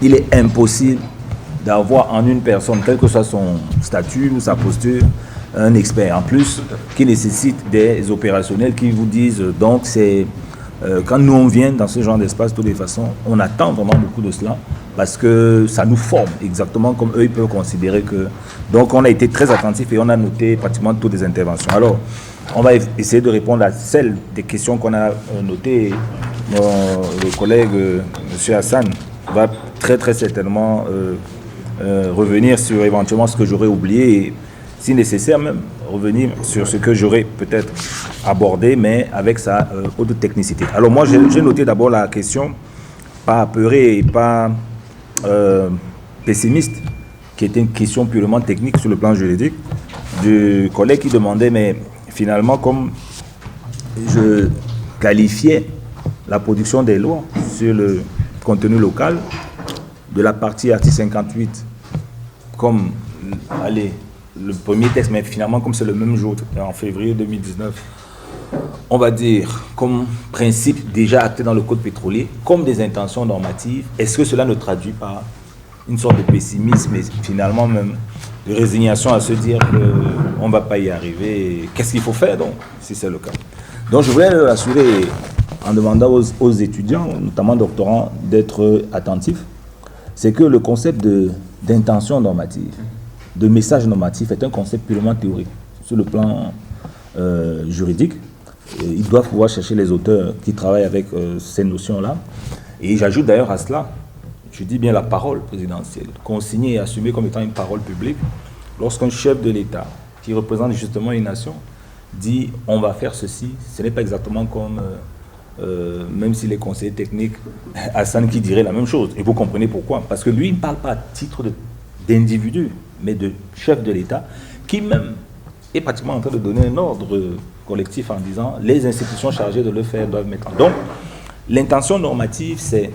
il est impossible d'avoir en une personne, quel que soit son statut ou sa posture, un expert en plus qui nécessite des opérationnels qui vous disent donc c'est quand nous on vient dans ce genre d'espace de toutes les façons, on attend vraiment beaucoup de cela parce que ça nous forme exactement comme eux ils peuvent considérer que donc on a été très attentifs et on a noté pratiquement toutes les interventions. Alors on va essayer de répondre à celles des questions qu'on a notées. Le collègue M. Hassan va très très certainement revenir sur éventuellement ce que j'aurais oublié et si nécessaire même revenir sur ce que j'aurais peut-être abordé mais avec sa haute technicité. Alors moi j'ai noté d'abord la question pas apeurée et pas pessimiste qui était une question purement technique sur le plan juridique du collègue qui demandait mais finalement comme je qualifiais la production des lois sur le contenu local de la partie article 58 comme le premier texte, mais finalement comme c'est le même jour, en février 2019, on va dire comme principe déjà acté dans le code pétrolier, comme des intentions normatives, est-ce que cela ne traduit pas une sorte de pessimisme et finalement même de résignation à se dire qu'on ne va pas y arriver, qu'est-ce qu'il faut faire donc, si c'est le cas. Donc je voulais rassurer en demandant aux étudiants, notamment doctorants, d'être attentifs, c'est que le concept d'intention normative, de message normatif est un concept purement théorique. Sur le plan juridique, ils doivent pouvoir chercher les auteurs qui travaillent avec ces notions-là. Et j'ajoute d'ailleurs à cela, je dis bien la parole présidentielle, consignée et assumée comme étant une parole publique, lorsqu'un chef de l'État, qui représente justement une nation, dit on va faire ceci, ce n'est pas exactement comme, même si les conseillers techniques, Hassan qui dirait la même chose. Et vous comprenez pourquoi. Parce que lui, il ne parle pas à titre d'individu, mais de chef de l'État, qui même est pratiquement en train de donner un ordre collectif en disant les institutions chargées de le faire doivent mettre en. Donc, l'intention normative, c'est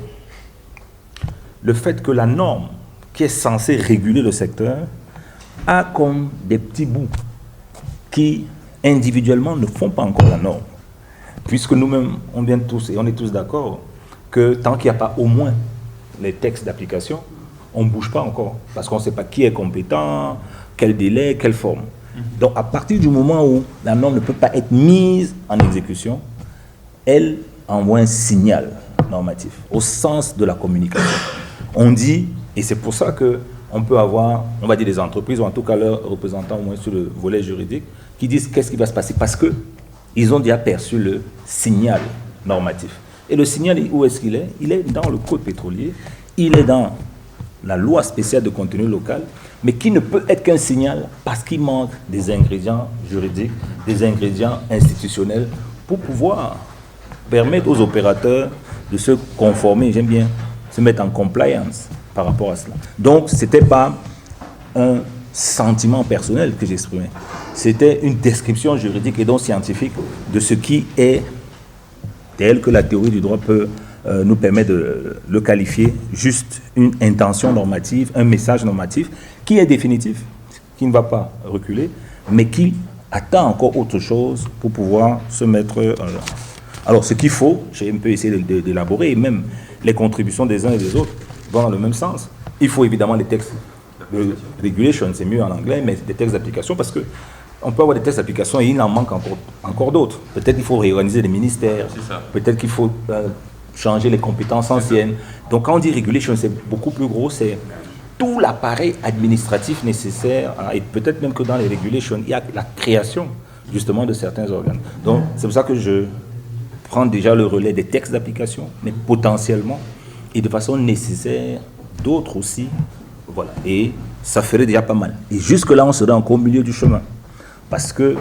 le fait que la norme qui est censée réguler le secteur a comme des petits bouts qui individuellement ne font pas encore la norme. Puisque nous-mêmes, on vient tous, et on est tous d'accord, que tant qu'il n'y a pas au moins les textes d'application, on ne bouge pas encore. Parce qu'on ne sait pas qui est compétent, quel délai, quelle forme. Donc à partir du moment où la norme ne peut pas être mise en exécution, elle envoie un signal normatif, au sens de la communication. On dit, et c'est pour ça qu'on peut avoir, on va dire des entreprises, ou en tout cas leurs représentants au moins sur le volet juridique, qui disent qu'est-ce qui va se passer, parce qu'ils ont déjà perçu le signal normatif. Et le signal, où est-ce qu'il est? Il est dans le code pétrolier, il est dans la loi spéciale de contenu local, mais qui ne peut être qu'un signal parce qu'il manque des ingrédients juridiques, des ingrédients institutionnels pour pouvoir permettre aux opérateurs de se conformer, j'aime bien, se mettre en compliance par rapport à cela. Donc, ce n'était pas un sentiment personnel que j'exprimais, c'était une description juridique et donc scientifique de ce qui est tel que la théorie du droit peut nous permet de le qualifier, juste une intention normative, un message normatif qui est définitif, qui ne va pas reculer, mais qui attend encore autre chose pour pouvoir se mettre en œuvre. Alors ce qu'il faut, j'ai un peu essayé d'élaborer, et même les contributions des uns et des autres vont dans le même sens. Il faut évidemment les textes de regulation, c'est mieux en anglais, mais des textes d'application, parce que on peut avoir des textes d'application et il en manque encore d'autres. Peut-être qu'il faut réorganiser les ministères, peut-être qu'il faut changer les compétences anciennes. Donc quand on dit regulation, c'est beaucoup plus gros, c'est tout l'appareil administratif nécessaire, et peut-être même que dans les regulations, il y a la création justement de certains organes. Donc c'est pour ça que je prends déjà le relais des textes d'application, mais potentiellement, et de façon nécessaire, d'autres aussi. Voilà. Et ça ferait déjà pas mal. Et jusque-là, on serait encore au milieu du chemin. Parce que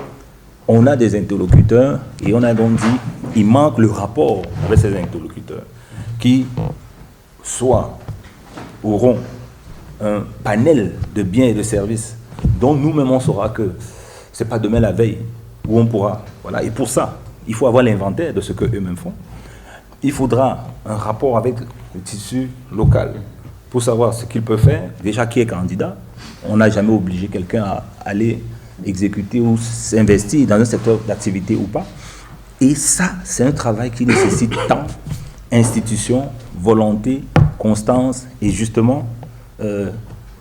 on a des interlocuteurs, et on a donc dit, il manque le rapport avec ces interlocuteurs, qui soit auront un panel de biens et de services dont nous-mêmes on saura que ce n'est pas demain la veille où on pourra. Voilà. Et pour ça, il faut avoir l'inventaire de ce qu'eux-mêmes font. Il faudra un rapport avec le tissu local pour savoir ce qu'il peut faire. Déjà, qui est candidat. On n'a jamais obligé quelqu'un à aller exécuter ou s'investir dans un secteur d'activité ou pas. Et ça, c'est un travail qui nécessite temps, institution, volonté constance et justement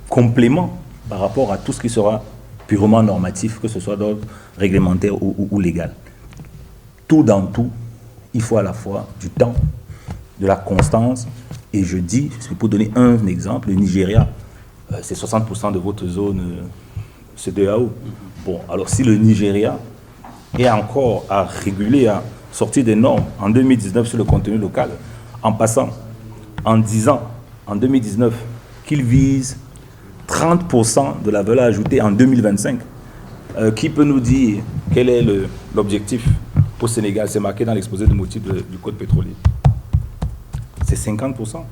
complément par rapport à tout ce qui sera purement normatif, que ce soit d'ordre réglementaire ou légal. Tout dans tout, il faut à la fois du temps, de la constance, et je dis, pour donner un exemple, le Nigeria, c'est 60% de votre zone CEDEAO. Bon, alors si le Nigeria est encore à réguler, à sortir des normes en 2019 sur le contenu local, en passant, en disant, en 2019, qu'il vise 30% de la valeur ajoutée en 2025, qui peut nous dire quel est l'objectif au Sénégal? C'est marqué dans l'exposé de motifs du Code pétrolier. C'est 50%.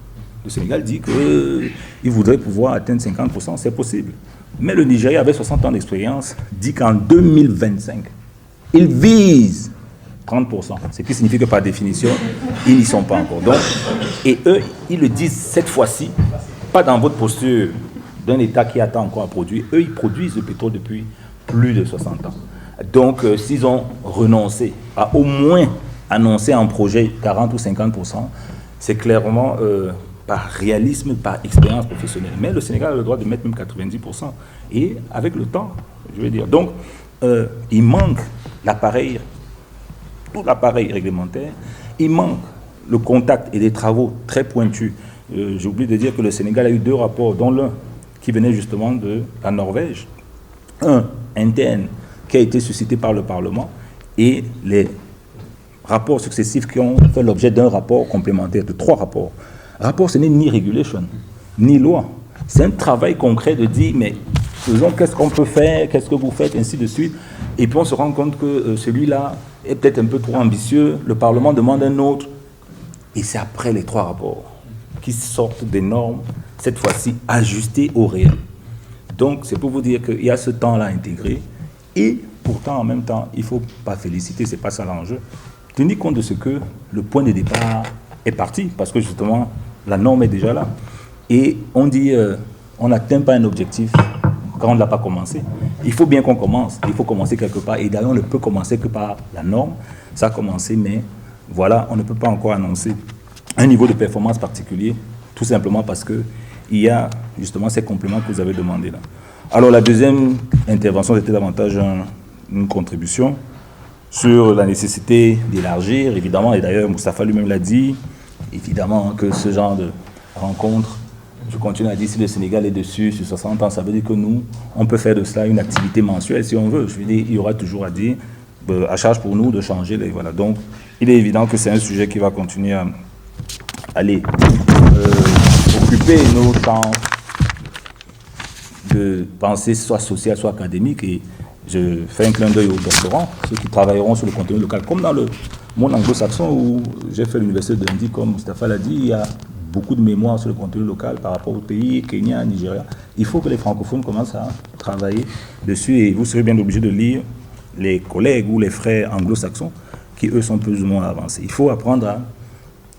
Le Sénégal dit qu'il voudrait pouvoir atteindre 50%, c'est possible. Mais le Nigeria, avec 60 ans d'expérience, dit qu'en 2025, il vise 30%. Ce qui signifie que par définition, ils n'y sont pas encore. Donc, et eux, ils le disent cette fois-ci, pas dans votre posture d'un État qui attend encore à produire. Eux, ils produisent le pétrole depuis plus de 60 ans. Donc, s'ils ont renoncé à au moins annoncer un projet 40 ou 50%, c'est clairement par réalisme, par expérience professionnelle. Mais le Sénégal a le droit de mettre même 90%. Et avec le temps, je veux dire. Donc, il manque l'appareil, tout l'appareil réglementaire. Il manque le contact et des travaux très pointus. J'ai oublié de dire que le Sénégal a eu 2 rapports, dont l'un qui venait justement de la Norvège. Un interne qui a été suscité par le Parlement et les rapports successifs qui ont fait l'objet d'un rapport complémentaire, de 3 rapports. Rapport, ce n'est ni regulation, ni loi. C'est un travail concret de dire, mais faisons qu'est-ce qu'on peut faire, qu'est-ce que vous faites, ainsi de suite. Et puis on se rend compte que celui-là est peut-être un peu trop ambitieux, le Parlement demande un autre. Et c'est après les 3 rapports qui sortent des normes, cette fois-ci ajustées au réel. Donc c'est pour vous dire qu'il y a ce temps-là intégré. Et pourtant, en même temps, il ne faut pas féliciter, ce n'est pas ça l'enjeu. Tenir compte de ce que le point de départ est parti, parce que justement, la norme est déjà là. Et on dit, on n'atteint pas un objectif quand on ne l'a pas commencé. Il faut bien qu'on commence, il faut commencer quelque part. Et d'ailleurs, on ne peut commencer que par la norme. Ça a commencé, mais voilà, on ne peut pas encore annoncer un niveau de performance particulier, tout simplement parce qu'il y a justement ces compléments que vous avez demandés là. Alors la deuxième intervention, c'était davantage une contribution sur la nécessité d'élargir, évidemment, et d'ailleurs Moustapha lui-même l'a dit, évidemment que ce genre de rencontre, je continue à dire, si le Sénégal est dessus sur 60 ans, ça veut dire que nous, on peut faire de cela une activité mensuelle si on veut. Je veux dire, il y aura toujours à dire, à charge pour nous de changer les... Voilà. Donc, il est évident que c'est un sujet qui va continuer à aller occuper nos temps de pensée, soit sociale, soit académique. Et je fais un clin d'œil aux doctorants, ceux qui travailleront sur le contenu local, comme dans le monde anglo-saxon où j'ai fait l'université de Dundee, comme Moustapha l'a dit, il y a beaucoup de mémoire sur le contenu local par rapport au pays, Kenya, Nigeria. Il faut que les francophones commencent à travailler dessus et vous serez bien obligés de lire les collègues ou les frères anglo-saxons qui, eux, sont plus ou moins avancés. Il faut apprendre à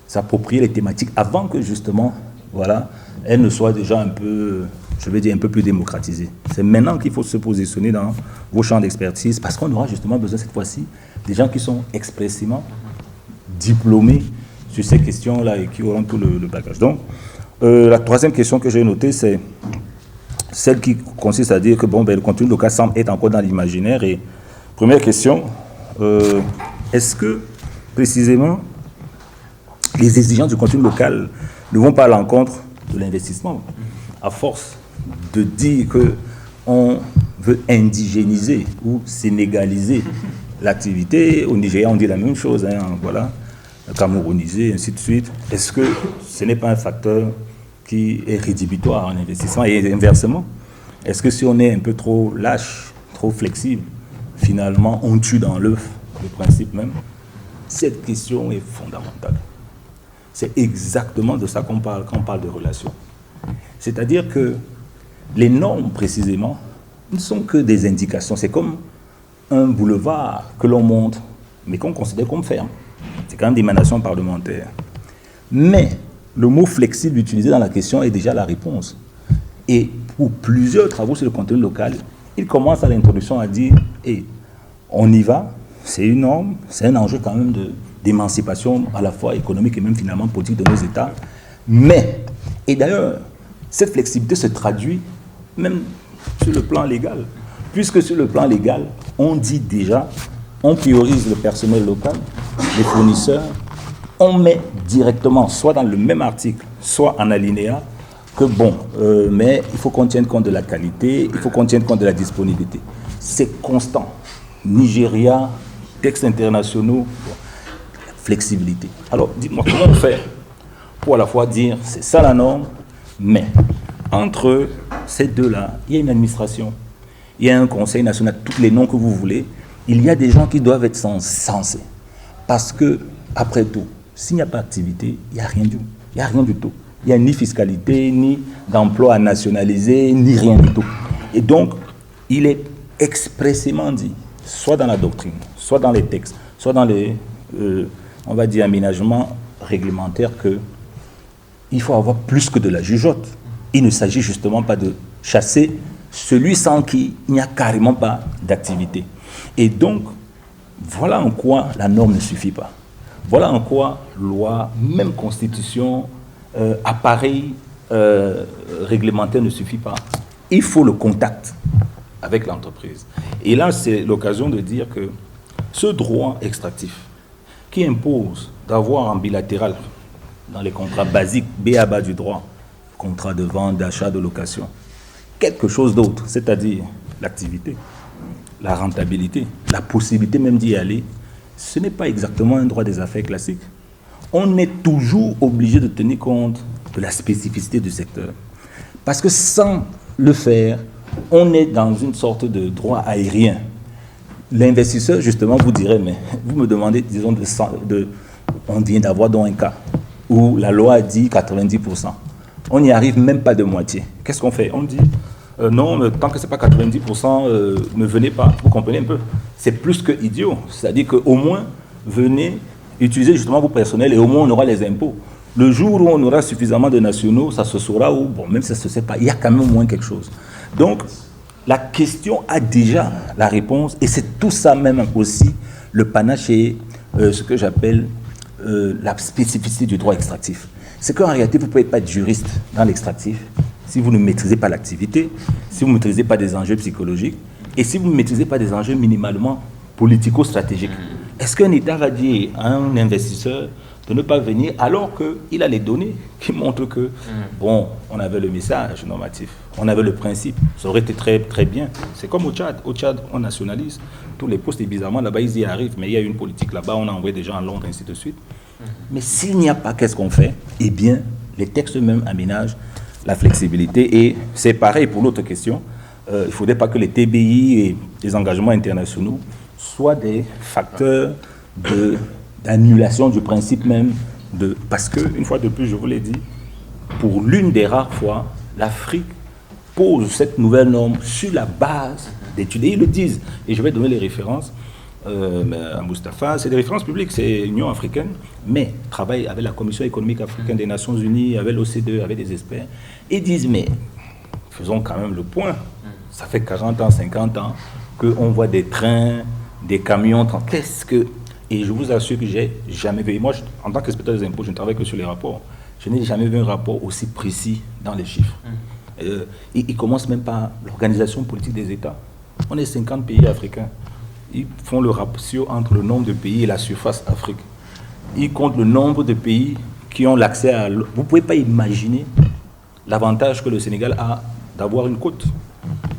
s'approprier les thématiques avant que, justement, voilà, elles ne soient déjà un peu, je vais dire, un peu plus démocratisées. C'est maintenant qu'il faut se positionner dans vos champs d'expertise parce qu'on aura justement besoin, cette fois-ci, des gens qui sont expressément diplômés sur ces questions-là et qui auront tout le bagage. Donc, la troisième question que j'ai notée, c'est celle qui consiste à dire que bon, le contenu local semble être encore dans l'imaginaire. Et première question, est-ce que, précisément, les exigences du contenu local ne vont pas à l'encontre de l'investissement, à force de dire qu'on veut indigéniser ou sénégaliser l'activité? Au Nigeria, on dit la même chose, hein, voilà, camerouniser, ainsi de suite. Est-ce que ce n'est pas un facteur qui est rédhibitoire en investissement? Et inversement, est-ce que si on est un peu trop lâche, trop flexible, finalement, on tue dans l'œuf le principe même? Cette question est fondamentale. C'est exactement de ça qu'on parle quand on parle de relations. C'est-à-dire que les normes, précisément, ne sont que des indications. C'est comme un boulevard que l'on monte, mais qu'on considère comme ferme. C'est quand même d'émanation parlementaire. Mais le mot flexible utilisé dans la question est déjà la réponse. Et pour plusieurs travaux sur le contenu local, il commence à l'introduction à dire hey, on y va, c'est une norme, c'est un enjeu quand même d'émancipation à la fois économique et même finalement politique de nos États. Mais Et d'ailleurs, cette flexibilité se traduit même sur le plan légal. Puisque sur le plan légal, on dit déjà, on priorise le personnel local, les fournisseurs, on met directement, soit dans le même article, soit en alinéa, que mais il faut qu'on tienne compte de la qualité, il faut qu'on tienne compte de la disponibilité. C'est constant. Nigeria, textes internationaux, flexibilité. Alors, dites-moi, comment on fait pour à la fois dire, c'est ça la norme, mais entre ces deux-là, il y a une administration, il y a un conseil national, tous les noms que vous voulez, il y a des gens qui doivent être censés. Parce que, après tout, s'il n'y a pas d'activité, il n'y a rien du tout. Il n'y a rien du tout. Il n'y a ni fiscalité, ni d'emploi à nationaliser, ni rien du tout. Et donc, il est expressément dit, soit dans la doctrine, soit dans les textes, soit dans les, on va dire, aménagements réglementaires, qu'il faut avoir plus que de la jugeote. Il ne s'agit justement pas de chasser celui sans qui il n'y a carrément pas d'activité. Et donc, voilà en quoi la norme ne suffit pas. Voilà en quoi loi, même constitution, appareil réglementaire ne suffit pas. Il faut le contact avec l'entreprise. Et là, c'est l'occasion de dire que ce droit extractif qui impose d'avoir en bilatéral, dans les contrats basiques, B.A.B.A. du droit, contrat de vente, d'achat, de location, quelque chose d'autre, c'est-à-dire l'activité, la rentabilité, la possibilité même d'y aller, ce n'est pas exactement un droit des affaires classique. On est toujours obligé de tenir compte de la spécificité du secteur. Parce que sans le faire, on est dans une sorte de droit aérien. L'investisseur, justement, vous dirait, mais vous me demandez, disons, on vient d'avoir dans un cas où la loi dit 90%. On n'y arrive même pas de moitié. Qu'est-ce qu'on fait? On dit, non, tant que ce n'est pas 90%, ne venez pas. Vous comprenez un peu? C'est plus que idiot. C'est-à-dire qu'au moins, venez utiliser justement vos personnels et au moins on aura les impôts. Le jour où on aura suffisamment de nationaux, ça se saura ou, même si ça ne se sait pas, il y a quand même au moins quelque chose. Donc, la question a déjà la réponse et c'est tout ça même aussi le panache et ce que j'appelle la spécificité du droit extractif. C'est qu'en réalité, vous ne pouvez pas être juriste dans l'extractif si vous ne maîtrisez pas l'activité, si vous ne maîtrisez pas des enjeux psychologiques et si vous ne maîtrisez pas des enjeux minimalement politico-stratégiques. Est-ce qu'un État va dire à un investisseur de ne pas venir alors qu'il a les données qui montrent que, bon, on avait le message normatif, on avait le principe, ça aurait été très, très bien. C'est comme au Tchad. Au Tchad, on nationalise tous les postes et bizarrement, là-bas, ils y arrivent, mais il y a une politique là-bas, on a envoyé des gens à Londres, ainsi de suite. Mais s'il n'y a pas, qu'est-ce qu'on fait? Eh bien, les textes eux-mêmes aménagent la flexibilité et c'est pareil pour l'autre question. Il ne faudrait pas que les TBI et les engagements internationaux soient des facteurs d'annulation du principe même parce que, une fois de plus, je vous l'ai dit, pour l'une des rares fois, l'Afrique pose cette nouvelle norme sur la base d'études. Et ils le disent. Et je vais donner les références à Moustapha. C'est des références publiques, c'est l'Union africaine, mais travaille avec la Commission économique africaine des Nations Unies, avec l'OCDE, avec des experts. Ils disent, mais faisons quand même le point. Ça fait 40 ans, 50 ans qu'on voit des trains, des camions. Qu'est-ce que... Et je vous assure que j'ai jamais vu. Moi, en tant qu'inspecteur des impôts, je ne travaille que sur les rapports. Je n'ai jamais vu un rapport aussi précis dans les chiffres. Ils commencent même par l'organisation politique des États. On est 50 pays africains. Ils font le ratio entre le nombre de pays et la surface Afrique. Ils comptent le nombre de pays qui ont l'accès à l'eau. Vous ne pouvez pas imaginer l'avantage que le Sénégal a d'avoir une côte.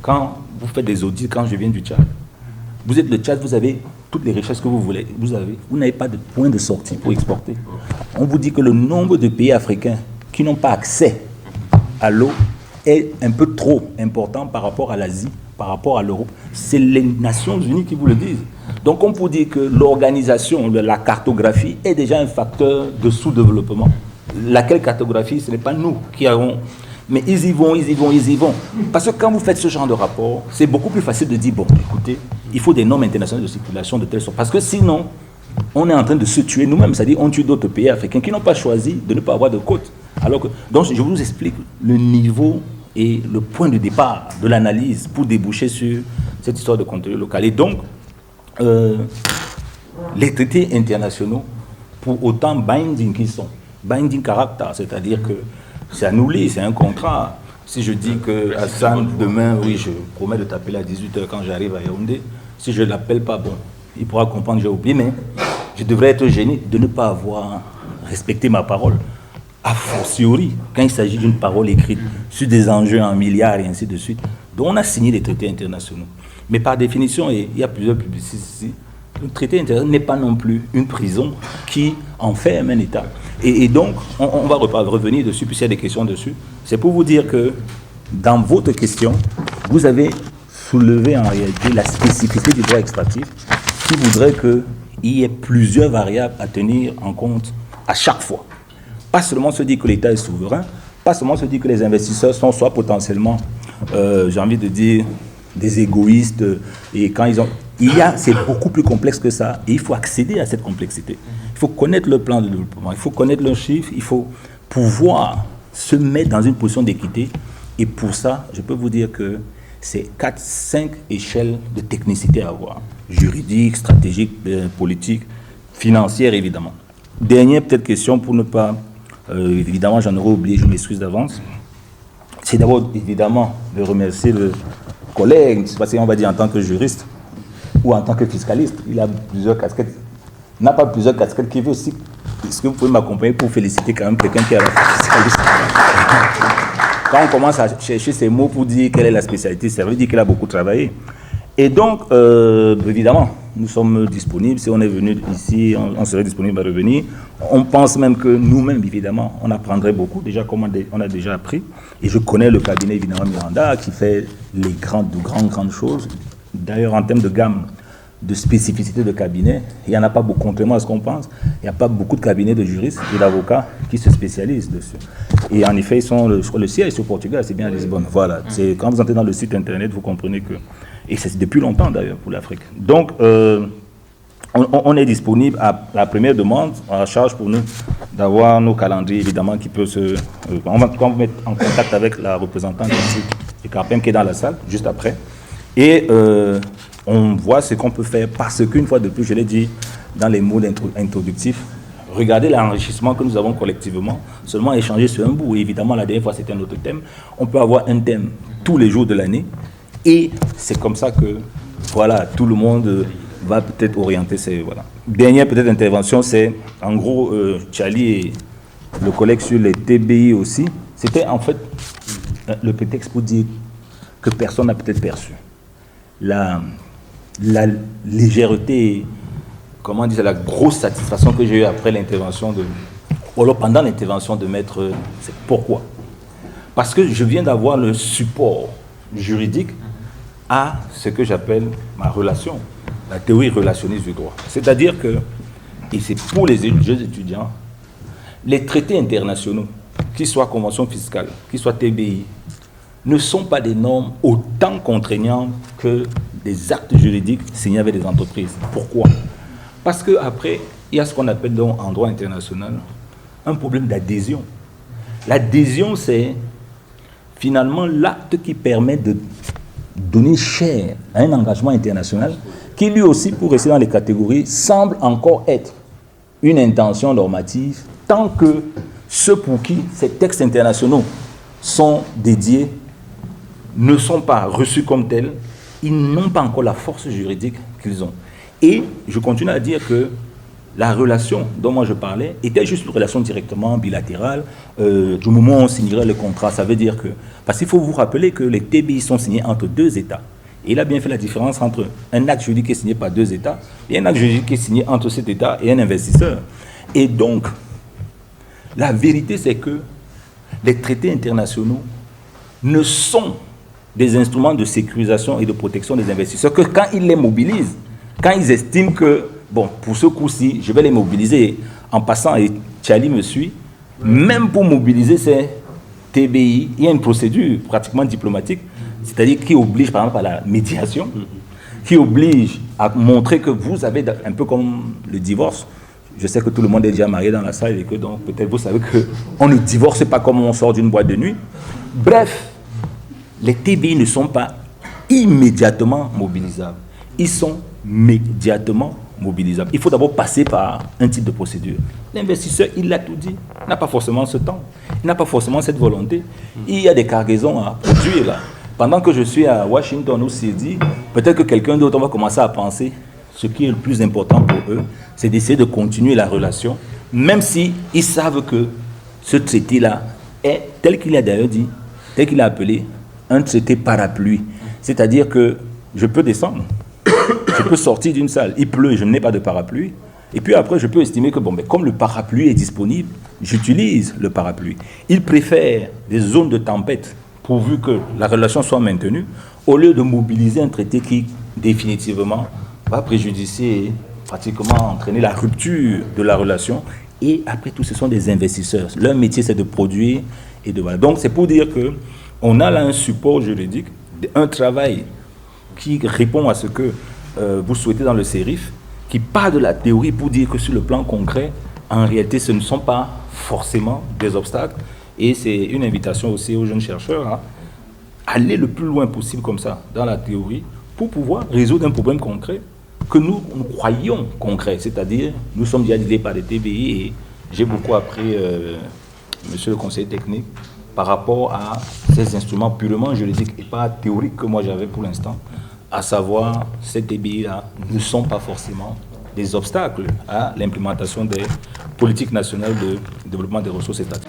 Quand vous faites des audits, quand je viens du Tchad, vous êtes le Tchad, vous avez toutes les richesses que vous voulez. Vous n'avez pas de point de sortie pour exporter. On vous dit que le nombre de pays africains qui n'ont pas accès à l'eau est un peu trop important par rapport à l'Asie, par rapport à l'Europe. C'est les Nations Unies qui vous le disent. Donc on peut dire que l'organisation, la cartographie est déjà un facteur de sous-développement. Laquelle cartographie, ce n'est pas nous qui avons... Mais ils y vont. Parce que quand vous faites ce genre de rapport, c'est beaucoup plus facile de dire, bon, écoutez, il faut des normes internationales de circulation de telle sorte. Parce que sinon, on est en train de se tuer nous-mêmes. C'est-à-dire, on tue d'autres pays africains qui n'ont pas choisi de ne pas avoir de côte. Donc, je vous explique le niveau et le point de départ de l'analyse pour déboucher sur cette histoire de contenu local. Et donc, les traités internationaux, pour autant binding qu'ils sont, binding character, c'est-à-dire que C'est à nous lire, c'est un contrat. Si je dis que Hassan, demain, oui, je promets de t'appeler à 18h quand j'arrive à Yaoundé, si je ne l'appelle pas, bon, il pourra comprendre que j'ai oublié, mais je devrais être gêné de ne pas avoir respecté ma parole. A fortiori, quand il s'agit d'une parole écrite sur des enjeux en milliards et ainsi de suite. Donc on a signé des traités internationaux. Mais par définition, et il y a plusieurs publicistes ici, le traité international n'est pas non plus une prison qui enferme un État. Et donc, on va revenir dessus, puisqu'il y a des questions dessus. C'est pour vous dire que dans votre question, vous avez soulevé en réalité la spécificité du droit extractif qui voudrait qu'il y ait plusieurs variables à tenir en compte à chaque fois. Pas seulement se dire que l'État est souverain, pas seulement se dire que les investisseurs sont soit potentiellement, j'ai envie de dire, des égoïstes, et quand ils ont... c'est beaucoup plus complexe que ça, et il faut accéder à cette complexité. Il faut connaître le plan de développement, il faut connaître le chiffre, il faut pouvoir se mettre dans une position d'équité, et pour ça, je peux vous dire que c'est 4-5 échelles de technicité à avoir, juridique, stratégique, politique, financière évidemment. Dernière peut-être question pour ne pas... évidemment, j'en aurais oublié, je m'excuse d'avance. C'est d'abord, évidemment, de remercier le collègue, je ne sais pas si on va dire en tant que juriste ou en tant que fiscaliste. Il a plusieurs casquettes. Il n'a pas plusieurs casquettes qui veut aussi. Est-ce que vous pouvez m'accompagner pour féliciter quand même quelqu'un qui est à la fiscaliste? Quand on commence à chercher ces mots pour dire quelle est la spécialité, ça veut dire qu'il a beaucoup travaillé. Et donc, évidemment, nous sommes disponibles. Si on est venu ici, on serait disponible à revenir. On pense même que nous-mêmes, évidemment, on apprendrait beaucoup, déjà comme on a déjà appris. Et je connais le cabinet, évidemment, Miranda, qui fait les grandes choses. D'ailleurs, en termes de gamme, de spécificité de cabinet, il n'y en a pas beaucoup, contrairement à ce qu'on pense. Il n'y a pas beaucoup de cabinets de juristes et d'avocats qui se spécialisent dessus. Et en effet, ils sont, je crois, le siège c'est au Portugal, c'est bien à Lisbonne. Voilà. Quand vous entrez dans le site internet, vous comprenez que... Et c'est depuis longtemps d'ailleurs pour l'Afrique. Donc, on est disponible à la première demande, à charge pour nous d'avoir nos calendriers évidemment qui peuvent se... on va vous mettre en contact avec la représentante du CARPEM qui est dans la salle, juste après. Et on voit ce qu'on peut faire parce qu'une fois de plus, je l'ai dit dans les mots introductifs, regardez l'enrichissement que nous avons collectivement, seulement échanger sur un bout. Et évidemment, la dernière fois, c'était un autre thème. On peut avoir un thème tous les jours de l'année. Et c'est comme ça que, voilà, tout le monde va peut-être orienter ses... Voilà. Dernière peut-être intervention, c'est, en gros, Tchali et le collègue sur les TBI aussi. C'était en fait le prétexte pour dire que personne n'a peut-être perçu la légèreté, comment dire, la grosse satisfaction que j'ai eue après l'intervention ou alors pendant l'intervention de Maître. C'est pourquoi? Parce que je viens d'avoir le support juridique à ce que j'appelle ma relation, la théorie relationniste du droit. C'est-à-dire que, et c'est pour les jeunes étudiants, les traités internationaux, qu'ils soient conventions fiscales, qu'ils soient TBI, ne sont pas des normes autant contraignantes que des actes juridiques signés avec des entreprises. Pourquoi? Parce qu'après, il y a ce qu'on appelle donc en droit international un problème d'adhésion. L'adhésion, c'est finalement l'acte qui permet de donner chair à un engagement international qui lui aussi, pour rester dans les catégories, semble encore être une intention normative tant que ceux pour qui ces textes internationaux sont dédiés ne sont pas reçus comme tels, ils n'ont pas encore la force juridique qu'ils ont. Et je continue à dire que la relation dont moi je parlais était juste une relation directement bilatérale. Du moment où on signerait le contrat, ça veut dire que... Parce qu'il faut vous rappeler que les TBI sont signés entre deux États. Et il a bien fait la différence entre un acte juridique qui est signé par deux États et un acte juridique qui est signé entre cet État et un investisseur. Et donc, la vérité, c'est que les traités internationaux ne sont des instruments de sécurisation et de protection des investisseurs que quand ils les mobilisent, quand ils estiment que, bon, pour ce coup-ci, je vais les mobiliser en passant, et Tchali me suit, même pour mobiliser ces TBI, il y a une procédure pratiquement diplomatique, c'est-à-dire qui oblige, par exemple, à la médiation, qui oblige à montrer que vous avez, un peu comme le divorce, je sais que tout le monde est déjà marié dans la salle et que donc peut-être vous savez qu'on ne divorce pas comme on sort d'une boîte de nuit. Bref, les TBI ne sont pas immédiatement mobilisables. Ils sont médiatement mobilisables. Il faut d'abord passer par un type de procédure. L'investisseur, il l'a tout dit, n'a pas forcément ce temps, il n'a pas forcément cette volonté. Il y a des cargaisons à produire là. Pendant que je suis à Washington ou Sydney, peut-être que quelqu'un d'autre va commencer à penser ce qui est le plus important pour eux, c'est d'essayer de continuer la relation, même si ils savent que ce traité-là est, tel qu'il a d'ailleurs dit, tel qu'il a appelé, un traité parapluie. C'est-à-dire que je peux descendre, je peux sortir d'une salle, il pleut, je n'ai pas de parapluie, et puis après je peux estimer que bon, mais comme le parapluie est disponible, j'utilise le parapluie. Ils préfèrent des zones de tempête, pourvu que la relation soit maintenue, au lieu de mobiliser un traité qui définitivement va préjudicier et pratiquement entraîner la rupture de la relation. Et après tout, ce sont des investisseurs. Leur métier, c'est de produire et de voilà. Donc, c'est pour dire qu'on a là un support juridique, un travail qui répond à ce que vous souhaitez dans le CERIF, qui part de la théorie pour dire que sur le plan concret, en réalité, ce ne sont pas forcément des obstacles. Et c'est une invitation aussi aux jeunes chercheurs à aller le plus loin possible comme ça, dans la théorie, pour pouvoir résoudre un problème concret que nous croyons concret. C'est-à-dire, nous sommes déjà guidés par des TBI et j'ai beaucoup appris, monsieur le conseiller technique, par rapport à ces instruments purement juridiques et pas théoriques que moi j'avais pour l'instant, à savoir, ces TBI-là ne sont pas forcément des obstacles à l'implémentation des politiques nationales de développement des ressources étatiques.